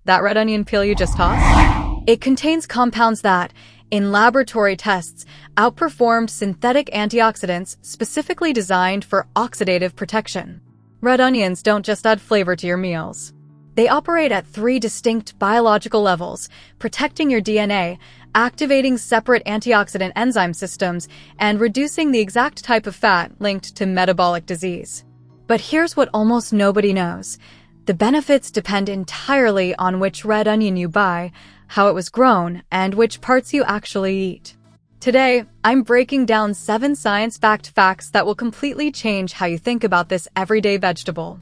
that red onion peel you just tossed? It contains compounds that, in laboratory tests, outperformed synthetic antioxidants specifically designed for oxidative protection. Red onions don't just add flavor to your meals. They operate at 3 distinct biological levels, protecting your DNA, activating separate antioxidant enzyme systems, and reducing the exact type of fat linked to metabolic disease. But here's what almost nobody knows. The benefits depend entirely on which red onion you buy, how it was grown, and which parts you actually eat. Today, I'm breaking down 7 science-backed facts that will completely change how you think about this everyday vegetable.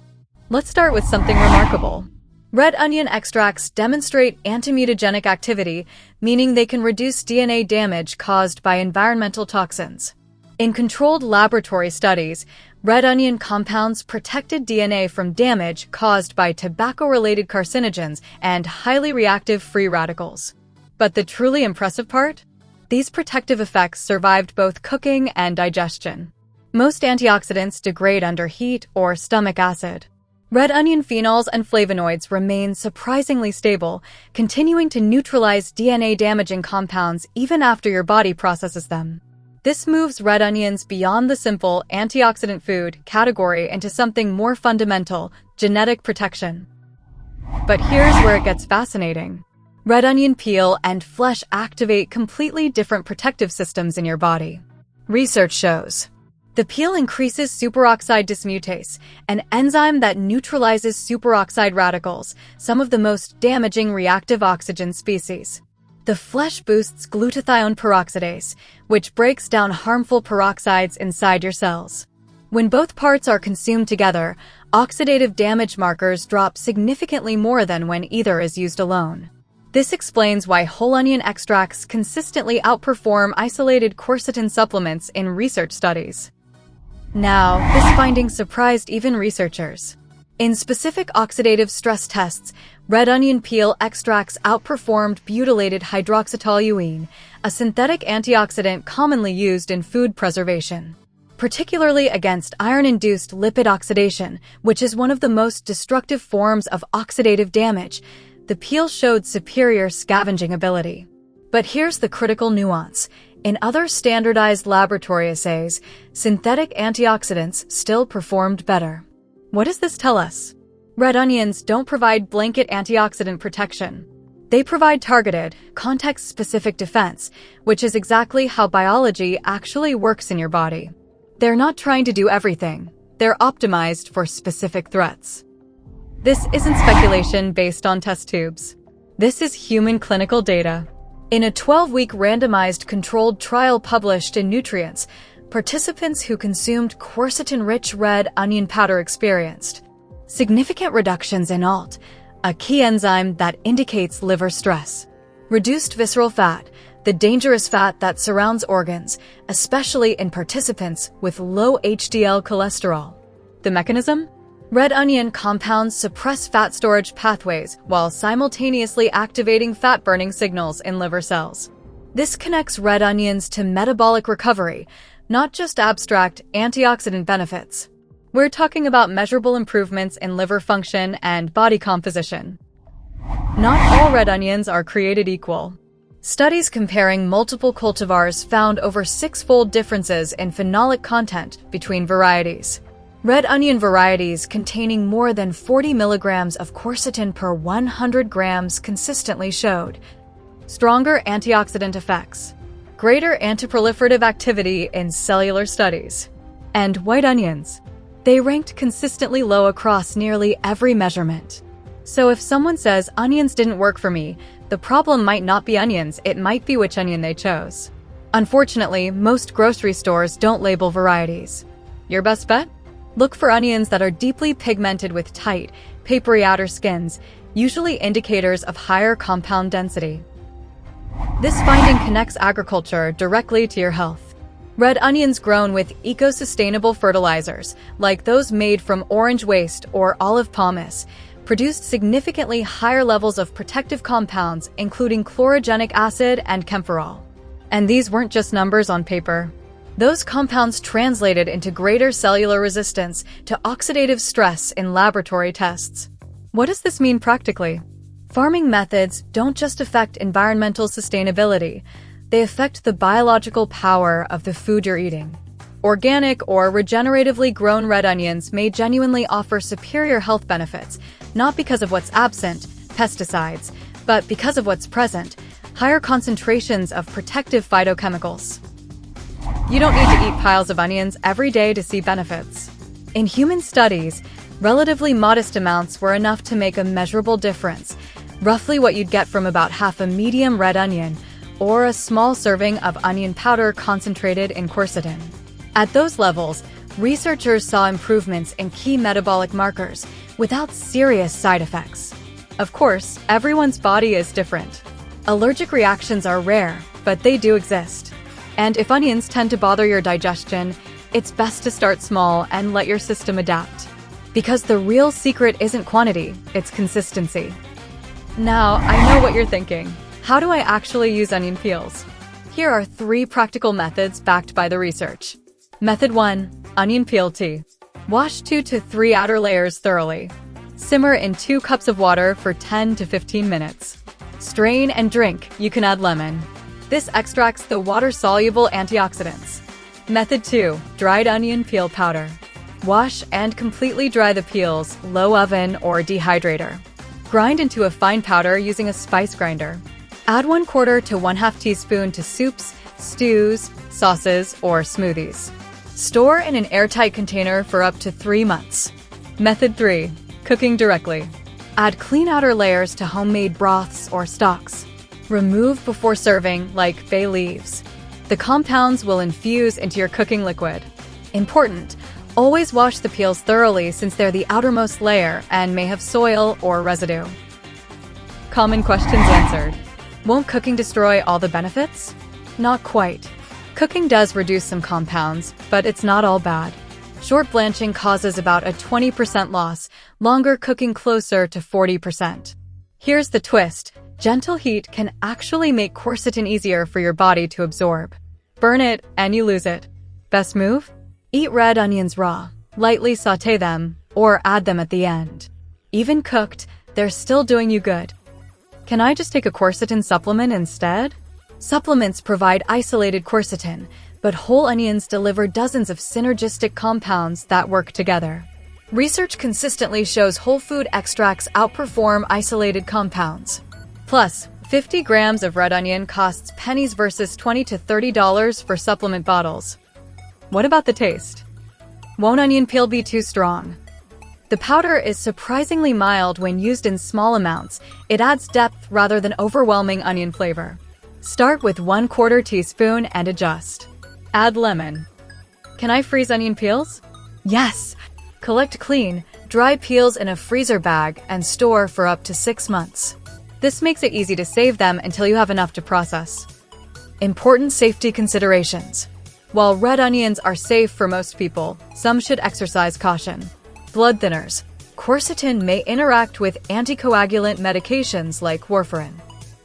Let's start with something remarkable. Red onion extracts demonstrate antimutagenic activity, meaning they can reduce DNA damage caused by environmental toxins. In controlled laboratory studies, red onion compounds protected DNA from damage caused by tobacco-related carcinogens and highly reactive free radicals. But the truly impressive part? These protective effects survived both cooking and digestion. Most antioxidants degrade under heat or stomach acid. Red onion phenols and flavonoids remain surprisingly stable, continuing to neutralize DNA-damaging compounds even after your body processes them. This moves red onions beyond the simple antioxidant food category into something more fundamental, genetic protection. But here's where it gets fascinating. Red onion peel and flesh activate completely different protective systems in your body. Research shows the peel increases superoxide dismutase, an enzyme that neutralizes superoxide radicals, some of the most damaging reactive oxygen species. The flesh boosts glutathione peroxidase, which breaks down harmful peroxides inside your cells. When both parts are consumed together, oxidative damage markers drop significantly more than when either is used alone. This explains why whole onion extracts consistently outperform isolated quercetin supplements in research studies. Now, this finding surprised even researchers. In specific oxidative stress tests, red onion peel extracts outperformed butylated hydroxytoluene, a synthetic antioxidant commonly used in food preservation, particularly against iron-induced lipid oxidation, which is one of the most destructive forms of oxidative damage. The peel showed superior scavenging ability. But here's the critical nuance. In other standardized laboratory assays, synthetic antioxidants still performed better. What does this tell us? Red onions don't provide blanket antioxidant protection. They provide targeted, context-specific defense, which is exactly how biology actually works in your body. They're not trying to do everything. They're optimized for specific threats. This isn't speculation based on test tubes. This is human clinical data. In a 12-week randomized controlled trial published in Nutrients, participants who consumed quercetin-rich red onion powder experienced significant reductions in ALT, a key enzyme that indicates liver stress, reduced visceral fat, the dangerous fat that surrounds organs, especially in participants with low HDL cholesterol. The mechanism? Red onion compounds suppress fat storage pathways while simultaneously activating fat-burning signals in liver cells. This connects red onions to metabolic recovery, not just abstract antioxidant benefits. We're talking about measurable improvements in liver function and body composition. Not all red onions are created equal. Studies comparing multiple cultivars found over 6-fold differences in phenolic content between varieties. Red onion varieties containing more than 40 milligrams of quercetin per 100 grams consistently showed stronger antioxidant effects, greater antiproliferative activity in cellular studies, and white onions. They ranked consistently low across nearly every measurement. So if someone says onions didn't work for me, the problem might not be onions, it might be which onion they chose. Unfortunately, most grocery stores don't label varieties. Your best bet? Look for onions that are deeply pigmented with tight, papery outer skins, usually indicators of higher compound density. This finding connects agriculture directly to your health. Red onions grown with eco-sustainable fertilizers, like those made from orange waste or olive pomace, produced significantly higher levels of protective compounds, including chlorogenic acid and camphorol. And these weren't just numbers on paper. Those compounds translated into greater cellular resistance to oxidative stress in laboratory tests. What does this mean practically? Farming methods don't just affect environmental sustainability, they affect the biological power of the food you're eating. Organic or regeneratively grown red onions may genuinely offer superior health benefits, not because of what's absent, pesticides, but because of what's present, higher concentrations of protective phytochemicals. You don't need to eat piles of onions every day to see benefits. In human studies, relatively modest amounts were enough to make a measurable difference, roughly what you'd get from about half a medium red onion or a small serving of onion powder concentrated in quercetin. At those levels, researchers saw improvements in key metabolic markers without serious side effects. Of course, everyone's body is different. Allergic reactions are rare, but they do exist. And if onions tend to bother your digestion, it's best to start small and let your system adapt. Because the real secret isn't quantity, it's consistency. Now, I know what you're thinking. How do I actually use onion peels? Here are 3 practical methods backed by the research. Method 1. Onion peel tea. Wash 2 to 3 outer layers thoroughly. Simmer in 2 cups of water for 10 to 15 minutes. Strain and drink. You can add lemon. This extracts the water-soluble antioxidants. Method 2. Dried onion peel powder. Wash and completely dry the peels, low oven or dehydrator. Grind into a fine powder using a spice grinder. Add 1/4 to 1/2 teaspoon to soups, stews, sauces, or smoothies. Store in an airtight container for up to 3 months. Method 3. Cooking directly. Add clean outer layers to homemade broths or stocks. Remove before serving, like bay leaves. The compounds will infuse into your cooking liquid. Important: always wash the peels thoroughly since they're the outermost layer and may have soil or residue. Common questions answered. Won't cooking destroy all the benefits? Not quite. Cooking does reduce some compounds, but it's not all bad. Short blanching causes about a 20% loss, longer cooking closer to 40%. Here's the twist. Gentle heat can actually make quercetin easier for your body to absorb. Burn it and you lose it. Best move? Eat red onions raw. Lightly sauté them, or add them at the end. Even cooked, they're still doing you good. Can I just take a quercetin supplement instead? Supplements provide isolated quercetin, but whole onions deliver dozens of synergistic compounds that work together. Research consistently shows whole food extracts outperform isolated compounds. Plus, 50 grams of red onion costs pennies versus $20 to $30 for supplement bottles. What about the taste? Won't onion peel be too strong? The powder is surprisingly mild when used in small amounts. It adds depth rather than overwhelming onion flavor. Start with 1/4 teaspoon and adjust. Add lemon. Can I freeze onion peels? Yes! Collect clean, dry peels in a freezer bag and store for up to 6 months. This makes it easy to save them until you have enough to process. Important safety considerations. While red onions are safe for most people, some should exercise caution. Blood thinners. Quercetin may interact with anticoagulant medications like warfarin.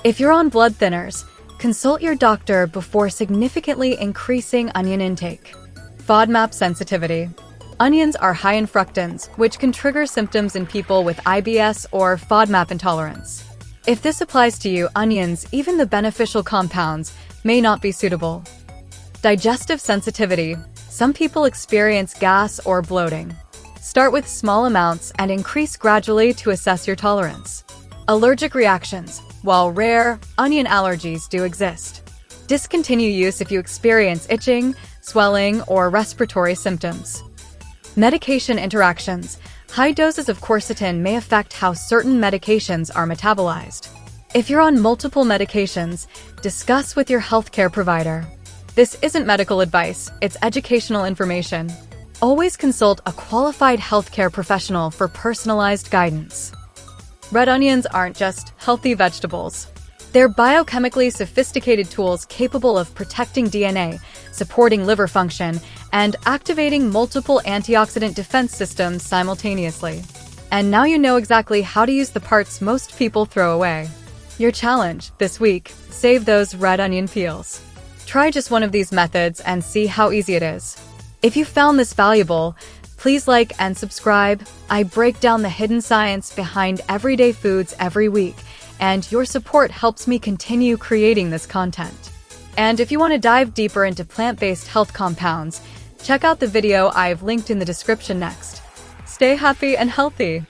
If you're on blood thinners, consult your doctor before significantly increasing onion intake. FODMAP sensitivity. Onions are high in fructans, which can trigger symptoms in people with IBS or FODMAP intolerance. If this applies to you, onions, even the beneficial compounds, may not be suitable. Digestive sensitivity. Some people experience gas or bloating. Start with small amounts and increase gradually to assess your tolerance. Allergic reactions. While rare, onion allergies do exist. Discontinue use if you experience itching, swelling, or respiratory symptoms. Medication interactions. High doses of quercetin may affect how certain medications are metabolized. If you're on multiple medications, discuss with your healthcare provider. This isn't medical advice, it's educational information. Always consult a qualified healthcare professional for personalized guidance. Red onions aren't just healthy vegetables. They're biochemically sophisticated tools capable of protecting DNA, supporting liver function, and activating multiple antioxidant defense systems simultaneously. And now you know exactly how to use the parts most people throw away. Your challenge this week: save those red onion peels. Try just one of these methods and see how easy it is. If you found this valuable, please like and subscribe. I break down the hidden science behind everyday foods every week, and your support helps me continue creating this content. And if you want to dive deeper into plant-based health compounds, check out the video I've linked in the description next. Stay happy and healthy!